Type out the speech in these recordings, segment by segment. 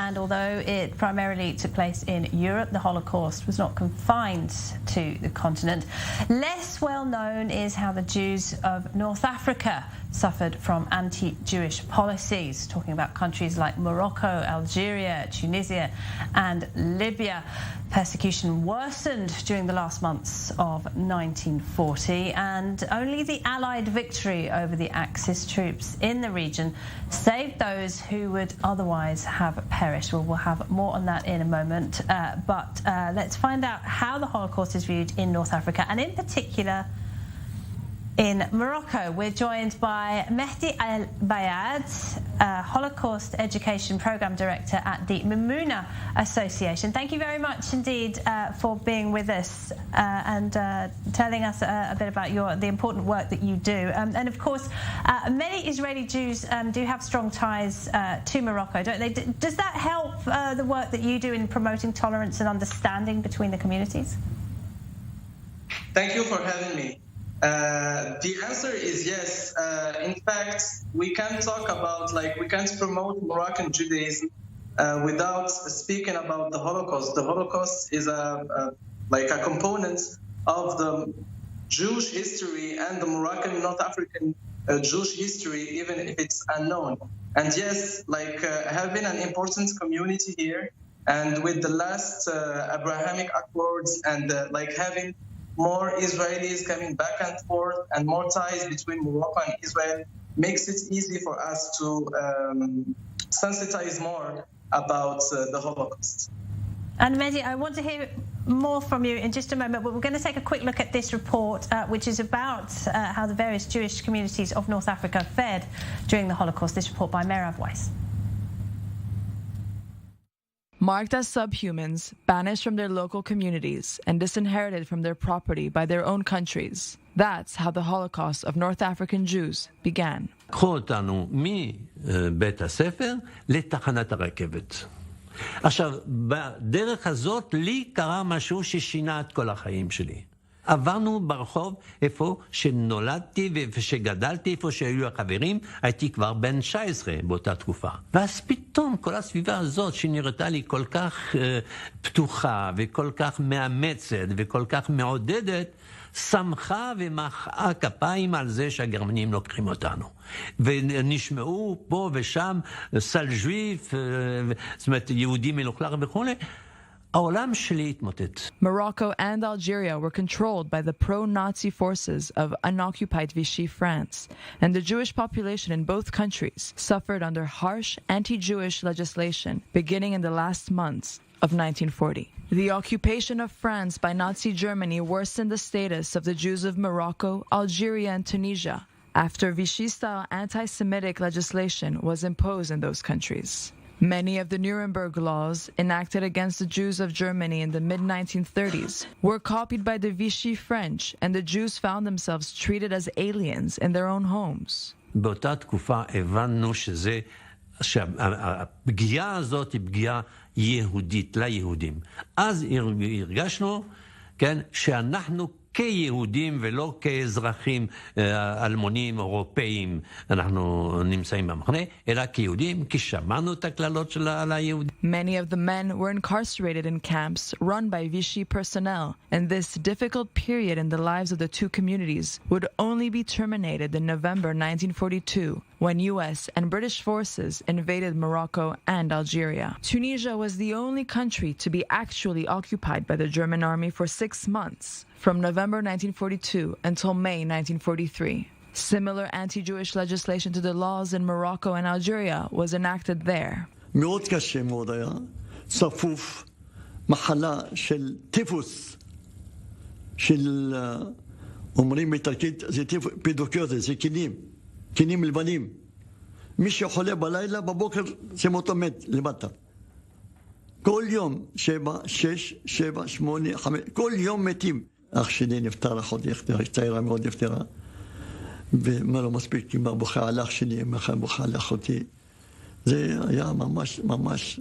and although it primarily took place in Europe, the Holocaust was not confined to the continent. Less well known is how the Jews of North Africa suffered from anti-Jewish policies, talking about countries like Morocco, Algeria, Tunisia and Libya. Persecution worsened during the last months of 1940, and only the Allied victory over the Axis troops in the region saved those who would otherwise have perished. Well, we'll have more on that in a moment, but let's find out how the Holocaust is viewed in North Africa, and in particular in Morocco. We're joined by Mehdi El Bayad, Holocaust Education Programme Director at the Mimouna Association. Thank you very much indeed for being with us and telling us a bit about the important work that you do. And of course, many Israeli Jews do have strong ties to Morocco, don't they? Does that help the work that you do in promoting tolerance and understanding between the communities? Thank you for having me. The answer is yes. In fact, we can't talk about, we can't promote Moroccan Judaism without speaking about the Holocaust. The Holocaust is a component of the Jewish history and the Moroccan North African Jewish history, even if it's unknown. And yes, having an important community here, and with the last Abrahamic Accords and having more Israelis coming back and forth and more ties between Morocco and Israel makes it easy for us to sensitize more about the Holocaust. And Mehdi, I want to hear more from you in just a moment, but we're going to take a quick look at this report, which is about how the various Jewish communities of North Africa fared during the Holocaust. This report by Merav Weiss. Marked as subhumans, banished from their local communities, and disinherited from their property by their own countries. That's how the Holocaust of North African Jews began. קחו אותנו מבית הספר לתחנת הרכבת. עכשיו, בדרך הזאת לי קרה משהו ששינה את כל החיים שלי. עברנו ברחוב איפה שנולדתי ואיפה שגדלתי, איפה שהיו החברים, הייתי כבר בן 19 באותה תקופה. ואז פתאום כל הסביבה הזאת שנראתה לי כל כך פתוחה וכל כך מאמצת וכל כך מעודדת, שמחה ומחאה כפיים על זה שהגרמנים לוקחים אותנו. ונשמעו פה ושם סל ז'ויף, זאת אומרת יהודי מלוכלך וכו'. Morocco and Algeria were controlled by the pro-Nazi forces of unoccupied Vichy France, and the Jewish population in both countries suffered under harsh anti-Jewish legislation beginning in the last months of 1940. The occupation of France by Nazi Germany worsened the status of the Jews of Morocco, Algeria, and Tunisia after Vichy-style anti-Semitic legislation was imposed in those countries. Many of the Nuremberg laws enacted against the Jews of Germany in the mid-1930s were copied by the Vichy French, and the Jews found themselves treated as aliens in their own homes. באותה תקופה הבנו שהפגיעה הזאת היא פגיעה יהודית ליהודים. אז הרגשנו, שאנחנו כיהודים ולא כאזרחים אלמונים אירופאים אנחנו נמצאים במחנה, אלא כיהודים, כי שמענו את הכללות של היהודים. Many of the men were incarcerated in camps run by Vichy personnel, and this difficult period in the lives of the two communities would only be terminated in November 1942, when U.S. and British forces invaded Morocco and Algeria. Tunisia was the only country to be actually occupied by the German army for 6 months, from November 1942 until May 1943. Similar anti-Jewish legislation to the laws in Morocco and Algeria was enacted there. מאוד קשה מאוד היה, צפוף, מחלה של טיפוס, של אומרים בתרקית, זה פידוקיוטה, זה כינים לבנים. מי שחולה בלילה, בבוקר זה אותו מת למטה. כל יום, 7, 6, 7, 8, 5, כל יום מתים. אח שלי נפטר, אחותי צעירה מאוד נפטרה. ומה לא מספיק, אמא בוכה על אח שלי, אמא בוכה על אחותי. זה היה ממש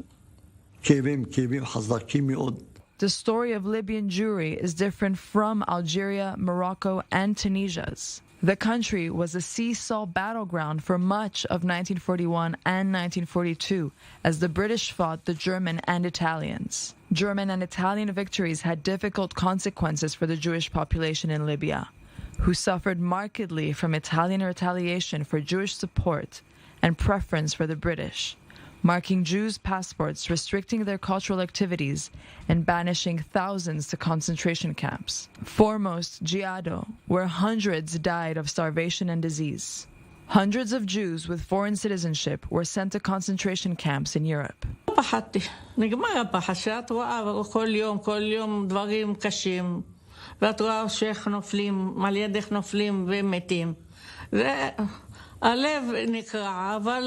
כאבים חזקים מאוד. The story of Libyan Jewry is different from Algeria, Morocco, and Tunisia's. The country was a seesaw battleground for much of 1941 and 1942 as the British fought the German and Italians. German and Italian victories had difficult consequences for the Jewish population in Libya, who suffered markedly from Italian retaliation for Jewish support and preference for the British, marking Jews' passports, restricting their cultural activities, and banishing thousands to concentration camps. Foremost, Giado, where hundreds died of starvation and disease. Hundreds of Jews with foreign citizenship were sent to concentration camps in Europe. נגמר הפחד שאת רואה כל יום דברים קשים, ואת רואה שאיך נופלים, על ידך נופלים ומתים. הלב נקרע, אבל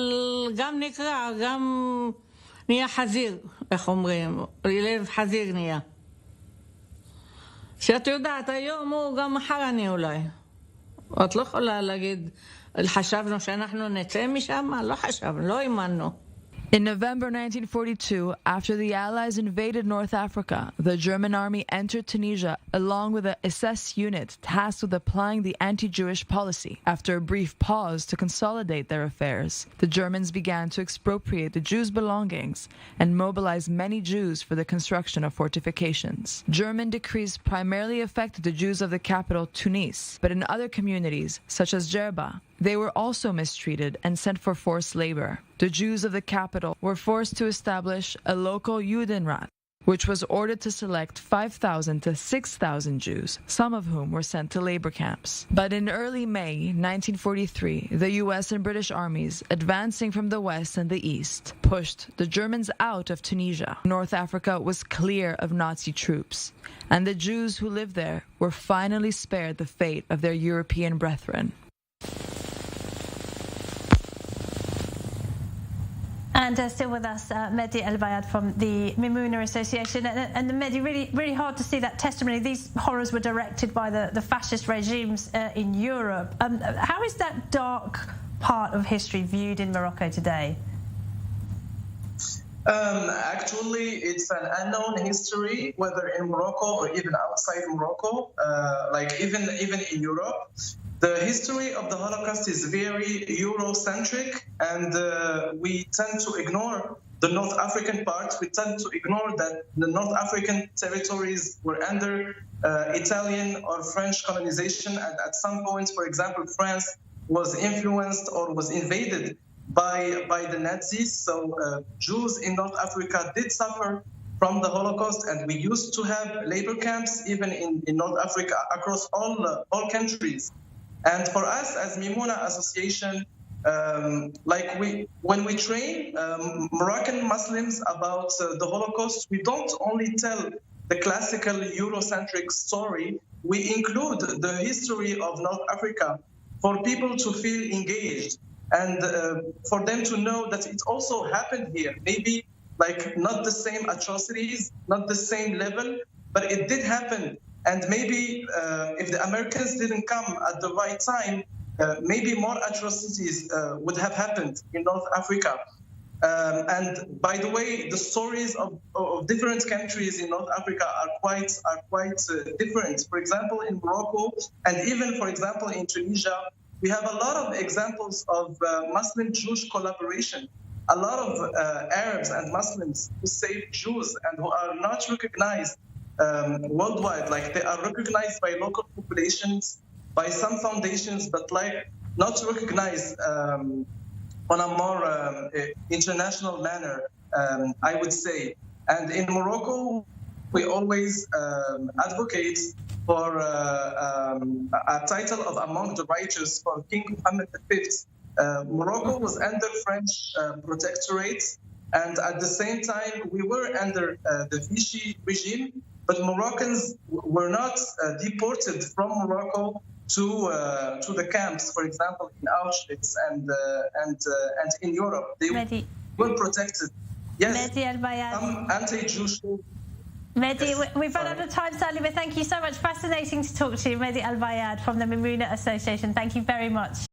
גם נקרע, גם נהיה חזיר, איך אומרים, לב חזיר נהיה. שאת יודעת, היום הוא גם מחר אני אולי. את לא יכולה להגיד, חשבנו שאנחנו נצא משם? לא חשבנו, לא האמנו. In November 1942, after the Allies invaded North Africa, the German army entered Tunisia along with a SS unit tasked with applying the anti-Jewish policy. After a brief pause to consolidate their affairs, the Germans began to expropriate the Jews' belongings and mobilize many Jews for the construction of fortifications. German decrees primarily affected the Jews of the capital, Tunis, but in other communities, such as Djerba, they were also mistreated and sent for forced labor. The Jews of the capital were forced to establish a local Judenrat, which was ordered to select 5,000 to 6,000 Jews, some of whom were sent to labor camps. But in early May 1943, the US and British armies, advancing from the west and the east, pushed the Germans out of Tunisia. North Africa was clear of Nazi troops, and the Jews who lived there were finally spared the fate of their European brethren. And still with us, Mehdi El Bayad from the Mimouna Association. And Mehdi, really hard to see that testimony. These horrors were directed by the fascist regimes in Europe. How is that dark part of history viewed in Morocco today? Actually, it's an unknown history, whether in Morocco or even outside Morocco, like even in Europe. The history of the Holocaust is very Eurocentric, and we tend to ignore the North African part. We tend to ignore that the North African territories were under Italian or French colonization, and at some points, for example, France was influenced or was invaded by the Nazis. So Jews in North Africa did suffer from the Holocaust, and we used to have labor camps even in North Africa across all countries. And for us as Mimouna Association, when we train Moroccan Muslims about the Holocaust, we don't only tell the classical Eurocentric story, we include the history of North Africa for people to feel engaged and for them to know that it also happened here. Maybe like not the same atrocities, not the same level, but it did happen. And maybe if the Americans didn't come at the right time, maybe more atrocities would have happened in North Africa. And by the way, the stories of different countries in North Africa are quite different. For example, in Morocco, and even, for example, in Tunisia, we have a lot of examples of Muslim-Jewish collaboration. A lot of Arabs and Muslims who saved Jews and who are not recognized worldwide. Like, they are recognized by local populations, by some foundations, but like not recognized on a more international manner, I would say. And in Morocco, we always advocate for a title of Among the Righteous for King Mohammed V. Morocco was under French protectorate, and at the same time, we were under the Vichy regime, but Moroccans were not deported from Morocco to the camps, for example, in Auschwitz and in Europe. They were protected. Yes, Mehdi El Bayad. Anti-Jewish. Mehdi, we've run out of time, sadly, but thank you so much. Fascinating to talk to you. Mehdi El Bayad from the Mimouna Association. Thank you very much.